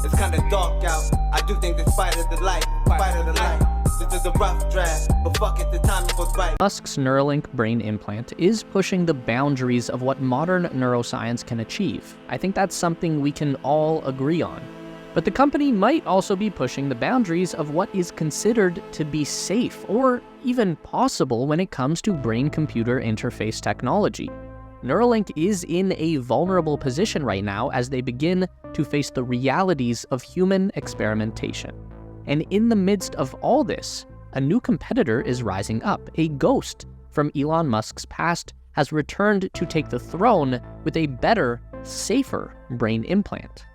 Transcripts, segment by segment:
It's kinda dark out. I do think this fight of the light, This is a rough draft, but fuck it, the timing was right. Musk's Neuralink brain implant is pushing the boundaries of what modern neuroscience can achieve. I think that's something we can all agree on. But the company might also be pushing the boundaries of what is considered to be safe or even possible when it comes to brain-computer interface technology. Neuralink is in a vulnerable position right now as they begin to face the realities of human experimentation. And in the midst of all this, a new competitor is rising up. A ghost from Elon Musk's past has returned to take the throne with a better, safer brain implant.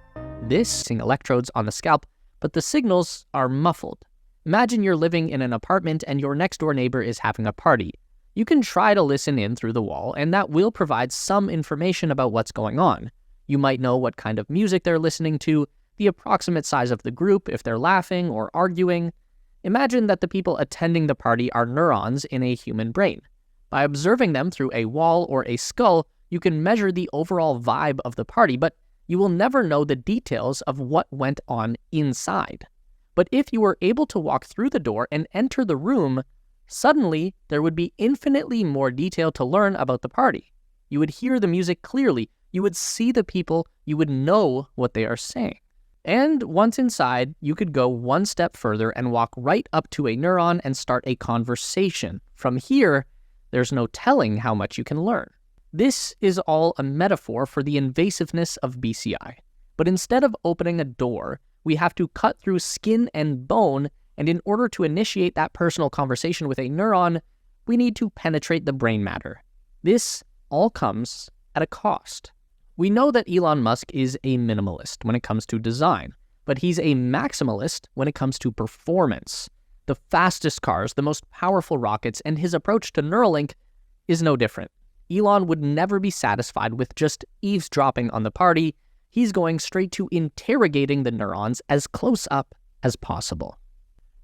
This using electrodes on the scalp, but the signals are muffled. Imagine you're living in an apartment and your next-door neighbor is having a party. You can try to listen in through the wall, and that will provide some information about what's going on. You might know what kind of music they're listening to, the approximate size of the group, if they're laughing or arguing. Imagine that the people attending the party are neurons in a human brain. By observing them through a wall or a skull, you can measure the overall vibe of the party, but you will never know the details of what went on inside. But if you were able to walk through the door and enter the room, suddenly there would be infinitely more detail to learn about the party. You would hear the music clearly, you would see the people, you would know what they are saying. And once inside, you could go one step further and walk right up to a neuron and start a conversation. From here, there's no telling how much you can learn. This is all a metaphor for the invasiveness of BCI. But instead of opening a door, we have to cut through skin and bone, and in order to initiate that personal conversation with a neuron, we need to penetrate the brain matter. This all comes at a cost. We know that Elon Musk is a minimalist when it comes to design, but he's a maximalist when it comes to performance. The fastest cars, the most powerful rockets, and his approach to Neuralink is no different. Elon would never be satisfied with just eavesdropping on the party. He's going straight to interrogating the neurons as close up as possible.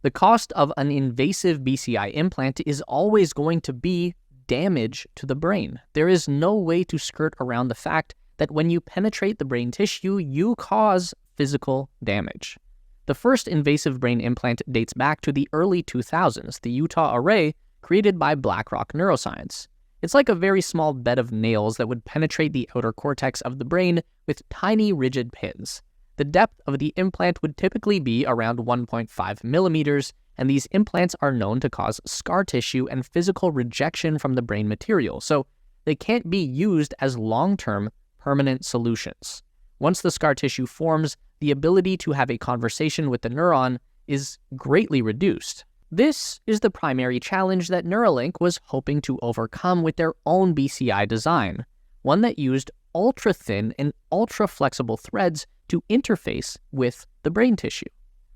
The cost of an invasive BCI implant is always going to be damage to the brain. There is no way to skirt around the fact that when you penetrate the brain tissue, you cause physical damage. The first invasive brain implant dates back to the early 2000s, the Utah Array, created by BlackRock Neuroscience. It's like a very small bed of nails that would penetrate the outer cortex of the brain with tiny rigid pins. The depth of the implant would typically be around 1.5 millimeters, and these implants are known to cause scar tissue and physical rejection from the brain material, so they can't be used as long-term permanent solutions. Once the scar tissue forms, the ability to have a conversation with the neuron is greatly reduced. This is the primary challenge that Neuralink was hoping to overcome with their own BCI design, one that used ultra-thin and ultra-flexible threads to interface with the brain tissue.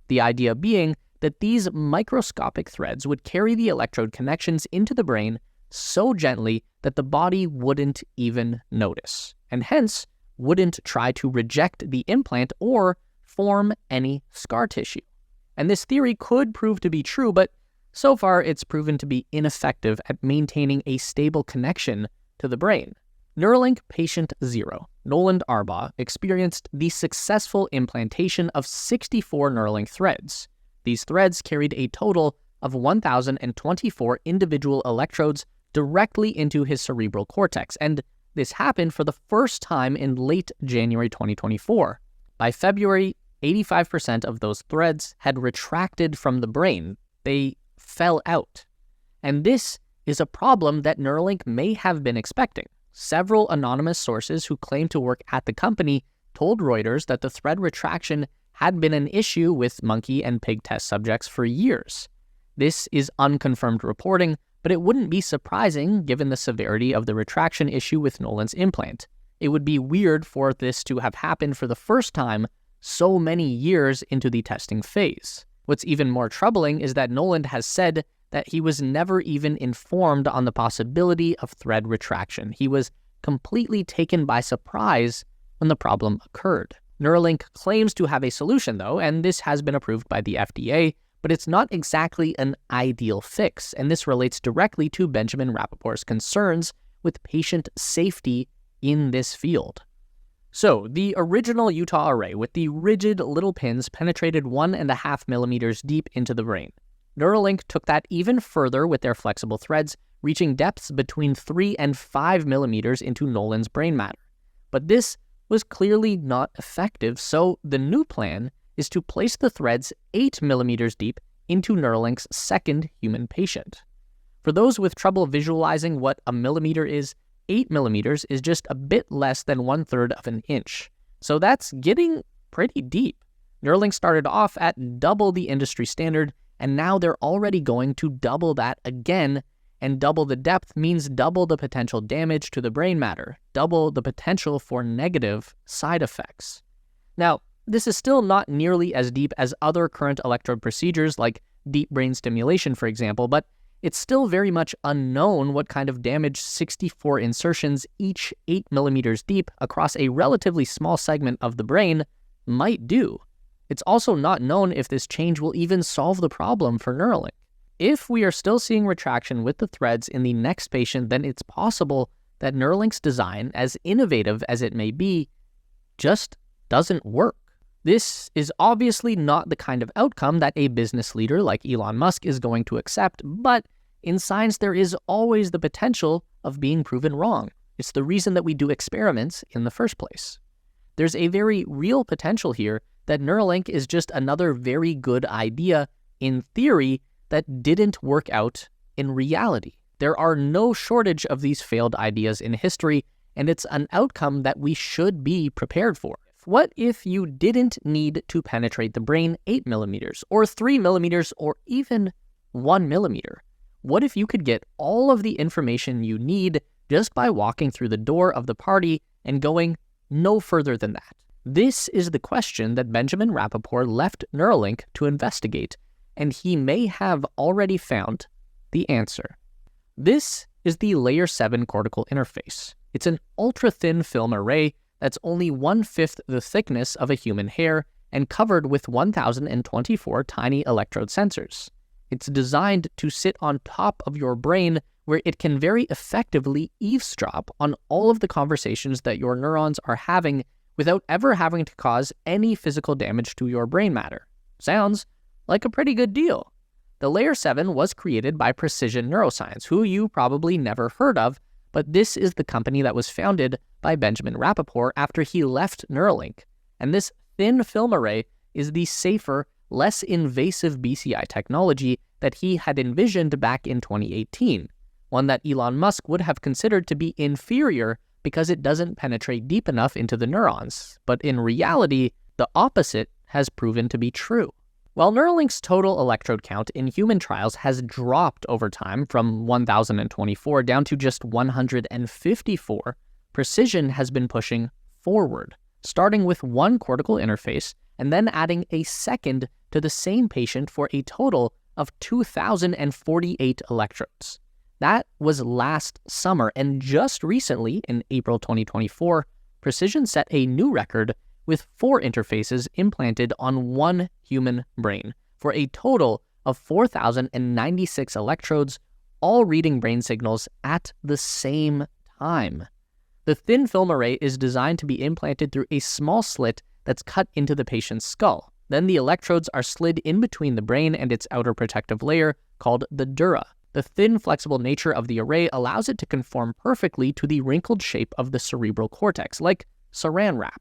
The idea being that these microscopic threads would carry the electrode connections into the brain so gently that the body wouldn't even notice, and hence wouldn't try to reject the implant or form any scar tissue. And this theory could prove to be true, but so far it's proven to be ineffective at maintaining a stable connection to the brain. Neuralink patient 0, Noland Arbaugh, experienced the successful implantation of 64 Neuralink threads. These threads carried a total of 1,024 individual electrodes directly into his cerebral cortex, and this happened for the first time in late January 2024. By February, 85% of those threads had retracted from the brain. They fell out. And this is a problem that Neuralink may have been expecting. Several anonymous sources who claim to work at the company told Reuters that the thread retraction had been an issue with monkey and pig test subjects for years. This is unconfirmed reporting, but it wouldn't be surprising given the severity of the retraction issue with Nolan's implant. It would be weird for this to have happened for the first time so many years into the testing phase. What's even more troubling is that Nolan has said that he was never even informed on the possibility of thread retraction. He was completely taken by surprise when the problem occurred. Neuralink claims to have a solution, though, and this has been approved by the FDA, but it's not exactly an ideal fix, and this relates directly to Benjamin Rappaport's concerns with patient safety in this field. So, the original Utah array with the rigid little pins penetrated 1.5 millimeters deep into the brain. Neuralink took that even further with their flexible threads, reaching depths between 3 and 5 millimeters into Nolan's brain matter. But this was clearly not effective, so the new plan is to place the threads 8 millimeters deep into Neuralink's second human patient. For those with trouble visualizing what a millimeter is, 8 millimeters is just a bit less than 1/3 of an inch. So that's getting pretty deep. Neuralink started off at double the industry standard, and now they're already going to double that again, and double the depth means double the potential damage to the brain matter, double the potential for negative side effects. Now, this is still not nearly as deep as other current electrode procedures like deep brain stimulation, for example, but it's still very much unknown what kind of damage 64 insertions, each 8 millimeters deep across a relatively small segment of the brain, might do. It's also not known if this change will even solve the problem for Neuralink. If we are still seeing retraction with the threads in the next patient, then it's possible that Neuralink's design, as innovative as it may be, just doesn't work. This is obviously not the kind of outcome that a business leader like Elon Musk is going to accept, but in science there is always the potential of being proven wrong. It's the reason that we do experiments in the first place. There's a very real potential here that Neuralink is just another very good idea in theory that didn't work out in reality. There are no shortage of these failed ideas in history, and it's an outcome that we should be prepared for. What if you didn't need to penetrate the brain 8 millimeters, or 3 millimeters, or even 1 millimeter? What if you could get all of the information you need just by walking through the door of the party and going no further than that? This is the question that Benjamin Rapaport left Neuralink to investigate, and he may have already found the answer. This is the Layer 7 cortical interface. It's an ultra-thin film array that's only 1/5 the thickness of a human hair and covered with 1,024 tiny electrode sensors. It's designed to sit on top of your brain where it can very effectively eavesdrop on all of the conversations that your neurons are having without ever having to cause any physical damage to your brain matter. Sounds like a pretty good deal. The Layer 7 was created by Precision Neuroscience, who you probably never heard of, but this is the company that was founded by Benjamin Rapaport after he left Neuralink. And this thin film array is the safer, less invasive BCI technology that he had envisioned back in 2018, one that Elon Musk would have considered to be inferior because it doesn't penetrate deep enough into the neurons. But in reality, the opposite has proven to be true. While Neuralink's total electrode count in human trials has dropped over time from 1,024 down to just 154, Precision has been pushing forward, starting with one cortical interface and then adding a second to the same patient for a total of 2,048 electrodes. That was last summer, and just recently, in April 2024, Precision set a new record with 4 interfaces implanted on one human brain for a total of 4,096 electrodes, all reading brain signals at the same time. The thin film array is designed to be implanted through a small slit that's cut into the patient's skull. Then the electrodes are slid in between the brain and its outer protective layer called the dura. The thin, flexible nature of the array allows it to conform perfectly to the wrinkled shape of the cerebral cortex, like saran wrap.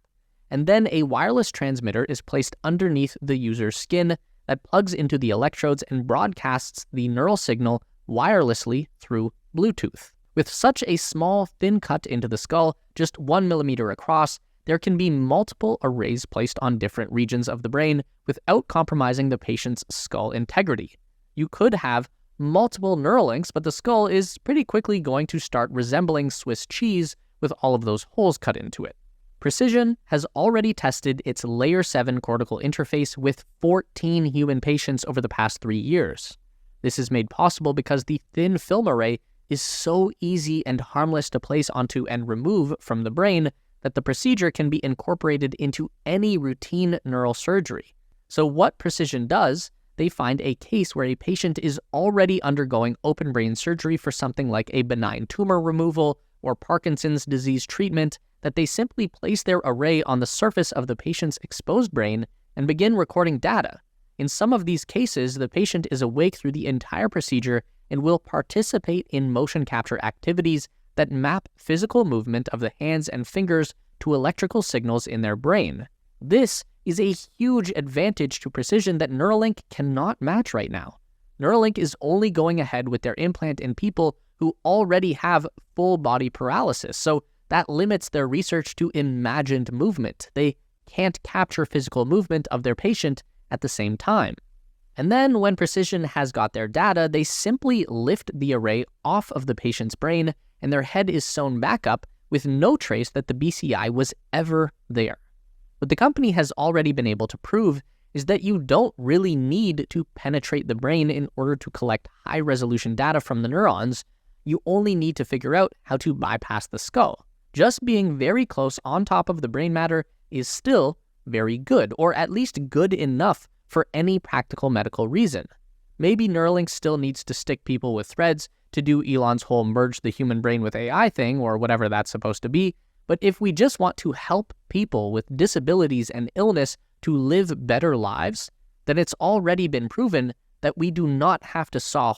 And then a wireless transmitter is placed underneath the user's skin that plugs into the electrodes and broadcasts the neural signal wirelessly through Bluetooth. With such a small, thin cut into the skull, just 1 millimeter across, there can be multiple arrays placed on different regions of the brain without compromising the patient's skull integrity. You could have multiple Neuralinks, but the skull is pretty quickly going to start resembling Swiss cheese with all of those holes cut into it. Precision has already tested its Layer 7 cortical interface with 14 human patients over the past 3 years. This is made possible because the thin film array is so easy and harmless to place onto and remove from the brain that the procedure can be incorporated into any routine neural surgery. So what Precision does, they find a case where a patient is already undergoing open brain surgery for something like a benign tumor removal or Parkinson's disease treatment. that they simply place their array on the surface of the patient's exposed brain and begin recording data. In some of these cases, the patient is awake through the entire procedure and will participate in motion capture activities that map physical movement of the hands and fingers to electrical signals in their brain. This is a huge advantage to precision that Neuralink cannot match right now. Neuralink is only going ahead with their implant in people who already have full body paralysis, so that limits their research to imagined movement. They can't capture physical movement of their patient at the same time. And then when Precision has got their data, they simply lift the array off of the patient's brain and their head is sewn back up with no trace that the BCI was ever there. What the company has already been able to prove is that you don't really need to penetrate the brain in order to collect high-resolution data from the neurons. You only need to figure out how to bypass the skull. Just being very close on top of the brain matter is still very good, or at least good enough for any practical medical reason. Maybe Neuralink still needs to stick people with threads to do Elon's whole merge the human brain with AI thing, or whatever that's supposed to be, but if we just want to help people with disabilities and illness to live better lives, then it's already been proven that we do not have to saw